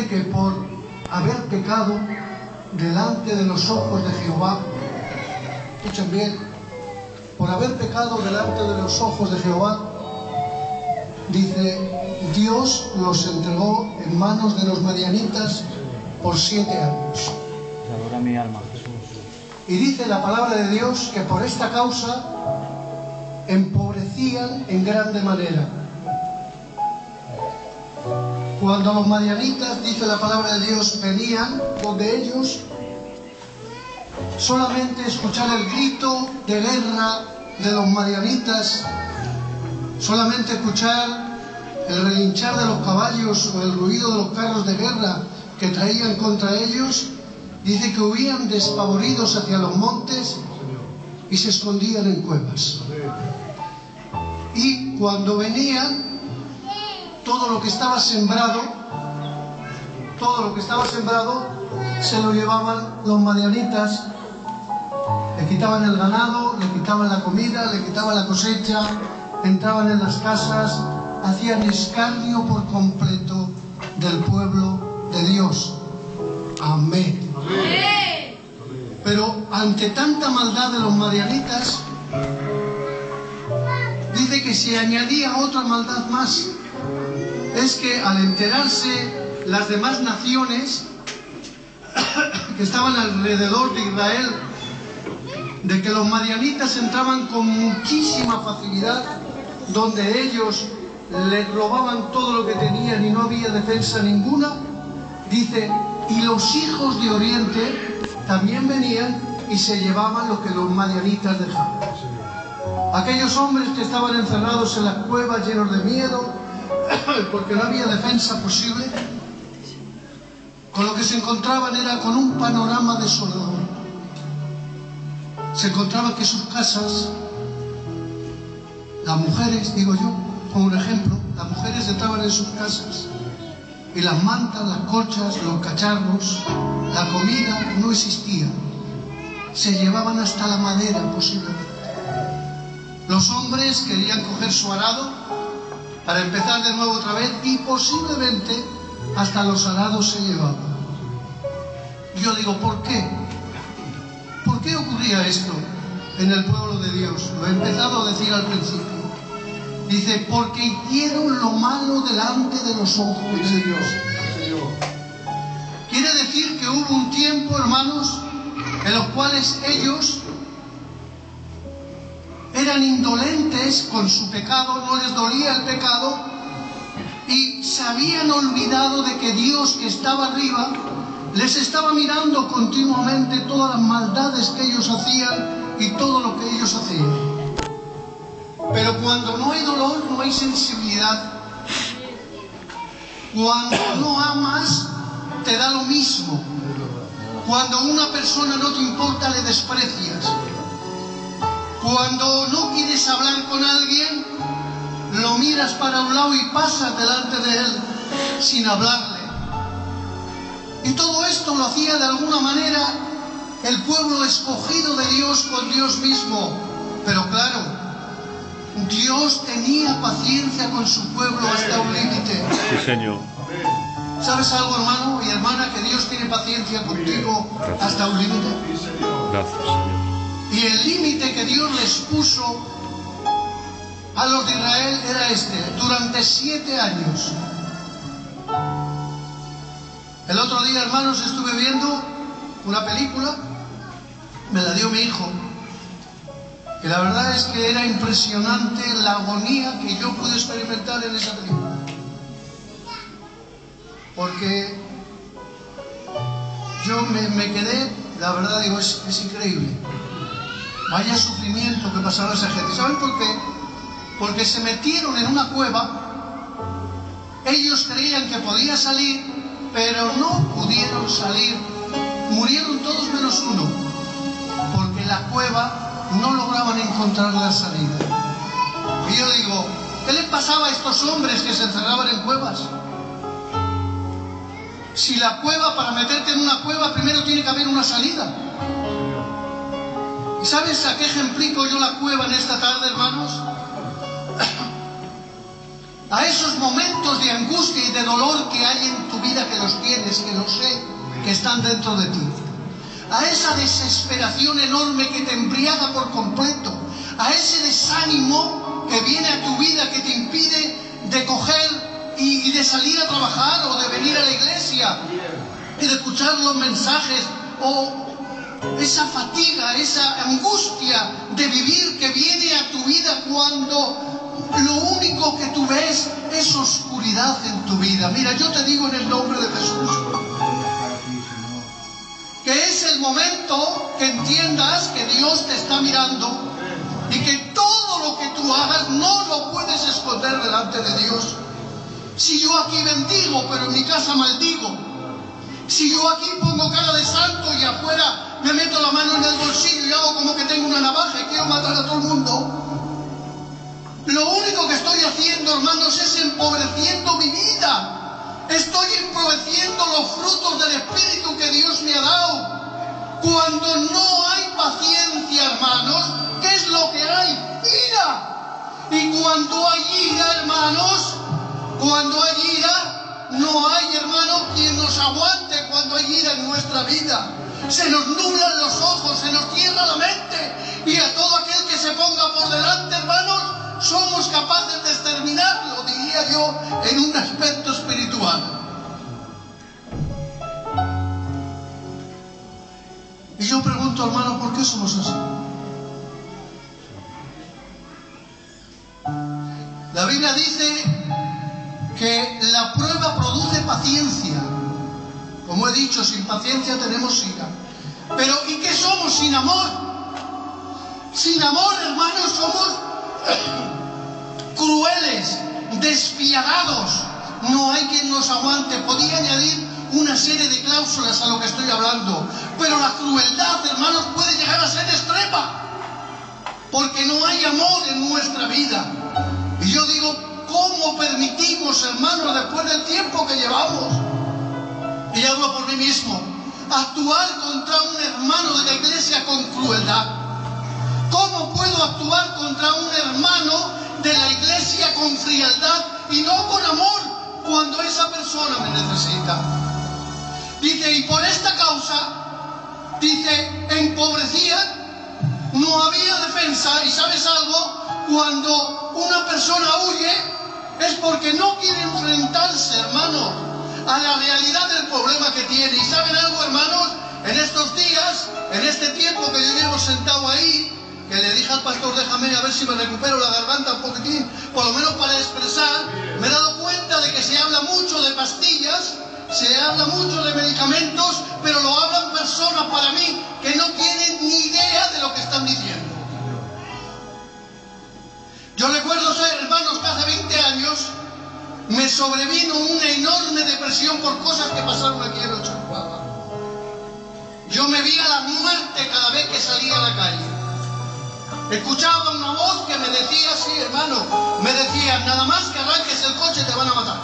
dice que por haber pecado delante de los ojos de Jehová, escuchen bien, por haber pecado delante de los ojos de Jehová, dice, Dios los entregó en manos de los madianitas por 7 años. Adora mi alma, Jesús. Y dice la palabra de Dios que por esta causa empobrecían en grande manera. Cuando los madianitas, dice la palabra de Dios, venían donde ellos, solamente escuchar el grito de guerra de los madianitas, solamente escuchar el relinchar de los caballos o el ruido de los carros de guerra que traían contra ellos, dice que huían despavoridos hacia los montes y se escondían en cuevas. Y cuando venían, todo lo que estaba sembrado, se lo llevaban los madianitas, le quitaban el ganado, le quitaban la comida, le quitaban la cosecha, entraban en las casas, hacían escarnio por completo del pueblo de Dios. Amén. Amén. Pero ante tanta maldad de los madianitas, dice que se añadía otra maldad más. Es que al enterarse las demás naciones que estaban alrededor de Israel de que los madianitas entraban con muchísima facilidad donde ellos les robaban todo lo que tenían y no había defensa ninguna, dice, y los hijos de Oriente también venían y se llevaban lo que los madianitas dejaban. Aquellos hombres que estaban encerrados en las cuevas llenos de miedo, porque no había defensa posible, con lo que se encontraban era con un panorama desolador. Se encontraban que sus casas, las mujeres, digo yo, como un ejemplo, las mujeres entraban en sus casas y las mantas, las colchas, los cacharros, la comida no existía. Se llevaban hasta la madera posiblemente. Los hombres querían coger su arado para empezar de nuevo otra vez y posiblemente hasta los arados se llevaban. Yo digo, ¿por qué? ¿Por qué ocurría esto en el pueblo de Dios? Lo he empezado a decir al principio. Dice, porque hicieron lo malo delante de los ojos de Dios. Quiere decir que hubo un tiempo, hermanos, en los cuales ellos eran indolentes con su pecado, no les dolía el pecado y se habían olvidado de que Dios, que estaba arriba, les estaba mirando continuamente todas las maldades que ellos hacían y todo lo que ellos hacían. Pero cuando no hay dolor, no hay sensibilidad. Cuando no amas, te da lo mismo. Cuando una persona no te importa, le desprecias. Cuando no quieres hablar con alguien, lo miras para un lado y pasas delante de él sin hablarle. Y todo esto lo hacía de alguna manera el pueblo escogido de Dios con Dios mismo. Pero claro, Dios tenía paciencia con su pueblo hasta un límite. Sí, Señor. ¿Sabes algo, hermano y hermana? Que Dios tiene paciencia contigo hasta un límite. Gracias, Señor. Y el límite que Dios les puso a los de Israel era este, durante 7 años. El otro día, hermanos, estuve viendo una película, me la dio mi hijo, y la verdad es que era impresionante la agonía que yo pude experimentar en esa película. Porque yo me quedé, la verdad digo, es increíble. Vaya sufrimiento que pasaba esa gente. ¿Saben por qué? Porque se metieron en una cueva, ellos creían que podía salir, pero no pudieron salir. Murieron todos menos uno, porque en la cueva no lograban encontrar la salida. Y yo digo, ¿qué les pasaba a estos hombres que se encerraban en cuevas? Si la cueva, para meterte en una cueva, primero tiene que haber una salida. ¿Y sabes a qué ejemplico yo la cueva en esta tarde, hermanos? a esos momentos de angustia y de dolor que hay en tu vida, que los tienes, que lo sé, que están dentro de ti, a esa desesperación enorme que te embriaga por completo, a ese desánimo que viene a tu vida, que te impide de coger y de salir a trabajar o de venir a la iglesia y de escuchar los mensajes, o esa fatiga, esa angustia de vivir que viene a tu vida cuando lo único que tú ves es oscuridad en tu vida. Mira, yo te digo en el nombre de Jesús que es el momento que entiendas que Dios te está mirando y que todo lo que tú hagas no lo puedes esconder delante de Dios. Si yo aquí bendigo, pero en mi casa maldigo, si yo aquí pongo cara de santo y afuera me meto la mano en el bolsillo y hago como que tengo una navaja y quiero matar a todo el mundo, lo único que estoy haciendo, hermanos, es empobreciendo mi vida. Estoy empobreciendo los frutos del Espíritu que Dios me ha dado. Cuando no hay paciencia, hermanos, ¿qué es lo que hay? Ira. Y cuando hay ira, hermanos, cuando hay ira, no hay, hermanos, quien nos aguante cuando hay ira en nuestra vida. Se nos nublan los ojos, se nos cierra la mente, y a todo aquel que se ponga por delante, hermanos, somos capaces de exterminarlo, diría yo, en un aspecto espiritual. Y yo pregunto, hermano, ¿por qué somos así? La Biblia dice que la prueba produce paciencia. Como he dicho, sin paciencia tenemos ira. Pero ¿y qué somos sin amor? Sin amor, hermanos, somos crueles, despiadados. No hay quien nos aguante. Podía añadir una serie de cláusulas a lo que estoy hablando, pero la crueldad, hermanos, puede llegar a ser extrema, porque no hay amor en nuestra vida. Y yo digo, ¿cómo permitimos, hermanos, después del tiempo que llevamos, y hablo por mí mismo, actuar contra un hermano de la iglesia con crueldad? ¿Cómo puedo actuar contra un hermano de la iglesia con frialdad y no con amor cuando esa persona me necesita? Dice, y por esta causa, dice, empobrecía, no había defensa. ¿Y sabes algo? Cuando una persona huye es porque no quiere enfrentarse, hermanos, a la realidad del problema que tiene. ¿Y saben algo, hermanos? En estos días, en este tiempo que yo llevo sentado ahí, que le dije al pastor, déjame a ver si me recupero la garganta un poquitín, por lo menos para expresar, me he dado cuenta de que se habla mucho de pastillas, se habla mucho de medicamentos, pero lo hablan personas para mí que no tienen ni idea de lo que están diciendo. Yo recuerdo ser, hermanos, que hace 20 años me sobrevino una enorme depresión por cosas que pasaron aquí en Ochoa. Yo me vi a la muerte cada vez que salía a la calle. Escuchaba una voz que me decía, sí, hermano, me decía, nada más que arranques el coche te van a matar.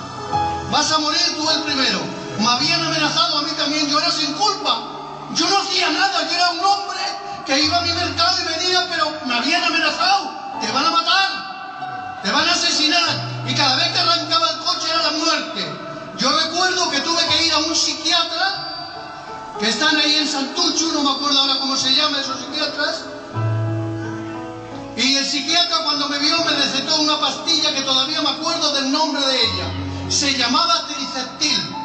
Vas a morir tú el primero. Me habían amenazado a mí también, yo era sin culpa. Yo no hacía nada, yo era un hombre que iba a mi mercado y venía, pero me habían amenazado. Te van a matar, te van a asesinar. Y cada vez que arrancaba el coche era la muerte. Yo recuerdo que tuve que ir a un psiquiatra, que están ahí en Santucho, no me acuerdo ahora cómo se llama esos psiquiatras. Y el psiquiatra cuando me vio me recetó una pastilla que todavía me acuerdo del nombre de ella. Se llamaba Triceptil.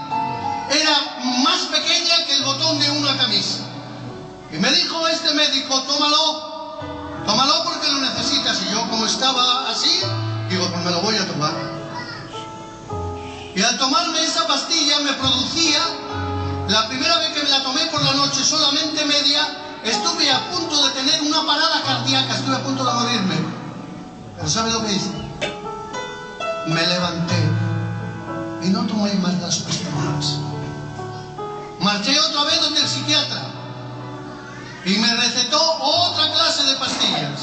Era más pequeña que el botón de una camisa. Y me dijo este médico, tómalo, tómalo porque lo necesitas. Y yo, como estaba así, digo, pues me lo voy a tomar. Y al tomarme esa pastilla me producía, la primera vez que me la tomé por la noche, solamente media, estuve a punto de tener una parada cardíaca, estuve a punto de morirme. Pero ¿sabe lo que hice? Me levanté y no tomé más las pastillas. Marché otra vez donde el psiquiatra y me recetó otra clase de pastillas.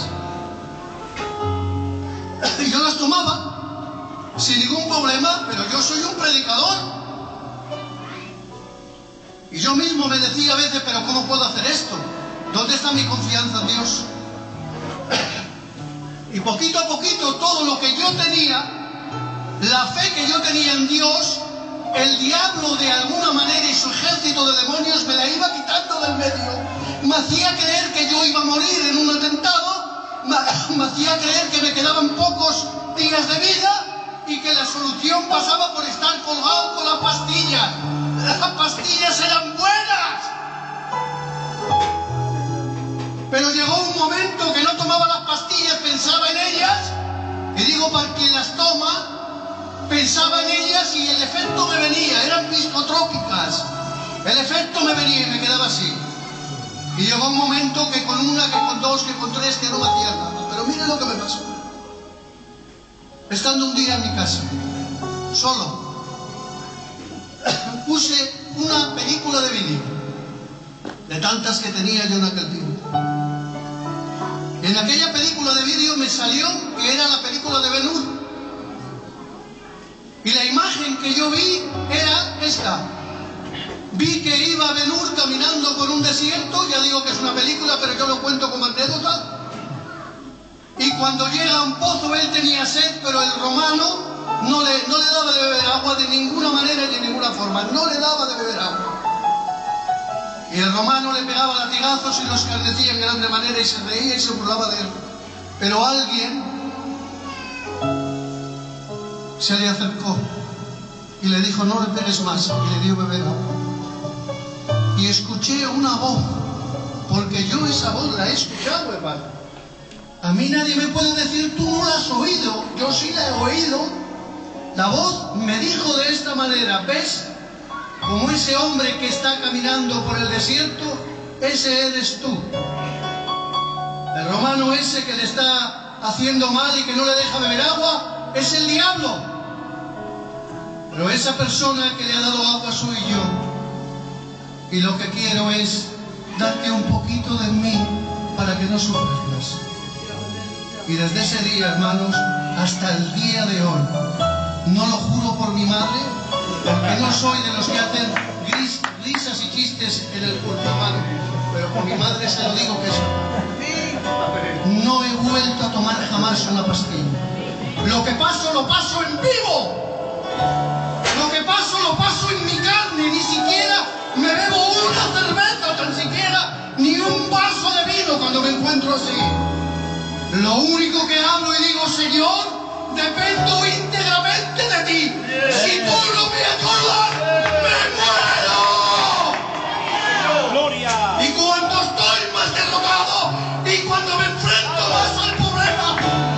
Y yo las tomaba sin ningún problema, pero yo soy un predicador. Y yo mismo me decía a veces, pero ¿cómo puedo hacer esto? ¿Dónde está mi confianza en Dios? Y poquito a poquito todo lo que yo tenía la fe que yo tenía en Dios, el diablo de alguna manera y su ejército de demonios me la iba quitando del medio. Me hacía creer que yo iba a morir en un atentado, me hacía creer que me quedaban pocos días de vida y que la solución pasaba por estar colgado con las pastillas. Las pastillas eran buenas. Pero llegó un momento que no tomaba las pastillas, pensaba en ellas, y digo, para quien las toma, pensaba en ellas y el efecto me venía, eran psicotrópicas. El efecto me venía y me quedaba así. Y llegó un momento que con una, que con dos, que con tres, que no me hacía nada. Pero mire lo que me pasó. Estando un día en mi casa, solo, puse una película de vídeo, de tantas que tenía yo en aquel tiempo. En aquella película de vídeo me salió que era la película de Ben-Hur. Y la imagen que yo vi era esta. Vi que iba Ben-Hur caminando por un desierto, ya digo que es una película, pero yo lo cuento como anécdota. Y cuando llega a un pozo, él tenía sed, pero el romano no le daba de beber agua de ninguna manera y de ninguna forma. No le daba de beber agua. Y el romano le pegaba latigazos y lo escarnecía en grande manera y se reía y se burlaba de él. Pero alguien se le acercó y le dijo, no le pegues más, y le dio beber agua. Y escuché una voz, porque yo esa voz la he escuchado, hermano. A mí nadie me puede decir, tú no la has oído. Yo sí la he oído. La voz me dijo de esta manera, ¿ves? Como ese hombre que está caminando por el desierto, ese eres tú. El romano ese que le está haciendo mal y que no le deja beber agua, es el diablo. Pero esa persona que le ha dado agua soy yo. Y lo que quiero es darte un poquito de mí para que no sufras más. Y desde ese día, hermanos, hasta el día de hoy, no lo juro por mi madre, porque no soy de los que hacen risas y chistes en el culto, hermano, pero por mi madre se lo digo que es. No he vuelto a tomar jamás una pastilla. Lo que paso, lo paso en vivo. Lo que paso, lo paso en mi carne. Ni siquiera me bebo una cerveza, tan siquiera ni un vaso de vino cuando me encuentro así. Lo único que hablo y digo, Señor, dependo íntegramente de ti. Si tú no me ayudas, me muero. ¡Gloria! Y cuando estoy más derrotado y cuando me enfrento más al problema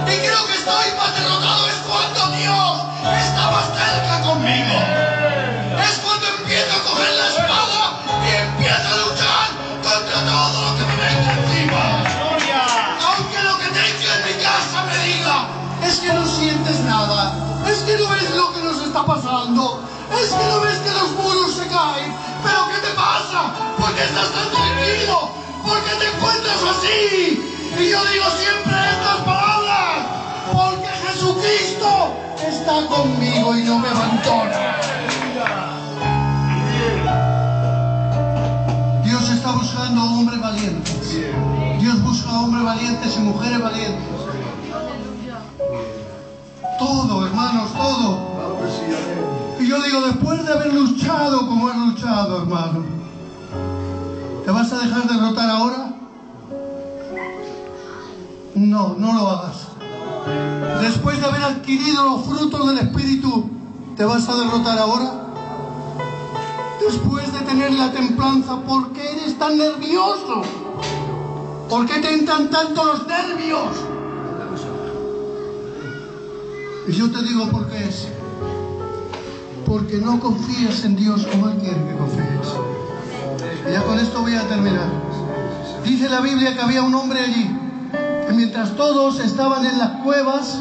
y creo que estoy más derrotado, es cuando Dios está más cerca conmigo. Es cuando empiezo a coger la espada y empiezo a luchar contra todo lo que me venga encima. Aunque lo que tenga en mi casa me diga, es que no sientes nada, es que no ves lo que nos está pasando, es que no ves que los muros se caen. ¿Pero qué te pasa? ¿Por qué estás tan tranquilo? ¿Por qué te encuentras así? Y yo digo siempre estas palabras, porque Jesucristo está conmigo y no me abandona. Dios está buscando hombres valientes. Dios busca hombres valientes y mujeres valientes. Todo, hermanos, todo. Y yo digo, después de haber luchado como has luchado, hermano, ¿te vas a dejar derrotar ahora? No, no lo hagas. Después de haber adquirido los frutos del Espíritu, ¿te vas a derrotar ahora? Después de tener la templanza, ¿por qué eres tan nervioso? ¿Por qué te entran tanto los nervios? Y yo te digo por qué es. Porque no confías en Dios como Él quiere que confíes. Y ya con esto voy a terminar. Dice la Biblia que había un hombre allí, que mientras todos estaban en las cuevas,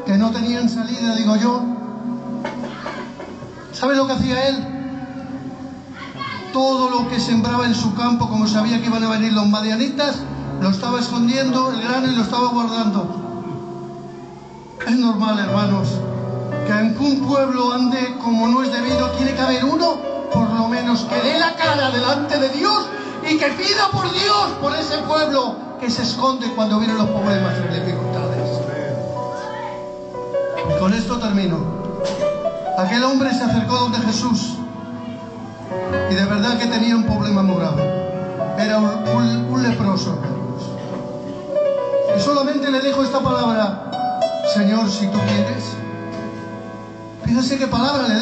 que no tenían salida, digo yo, ¿sabe lo que hacía él? Todo lo que sembraba en su campo, como sabía que iban a venir los madianitas, lo estaba escondiendo el grano y lo estaba guardando. Es normal, hermanos, que en un pueblo ande como no es debido, tiene que haber uno, por lo menos, que dé la cara delante de Dios y que pida por Dios, por ese pueblo que se esconde cuando vienen los problemas y las dificultades. Y con esto termino. Aquel hombre se acercó donde Jesús y de verdad que tenía un problema muy grave. Era un leproso, hermanos. Y solamente le dijo esta palabra: Señor, si tú quieres. Fíjese qué palabra le dijo.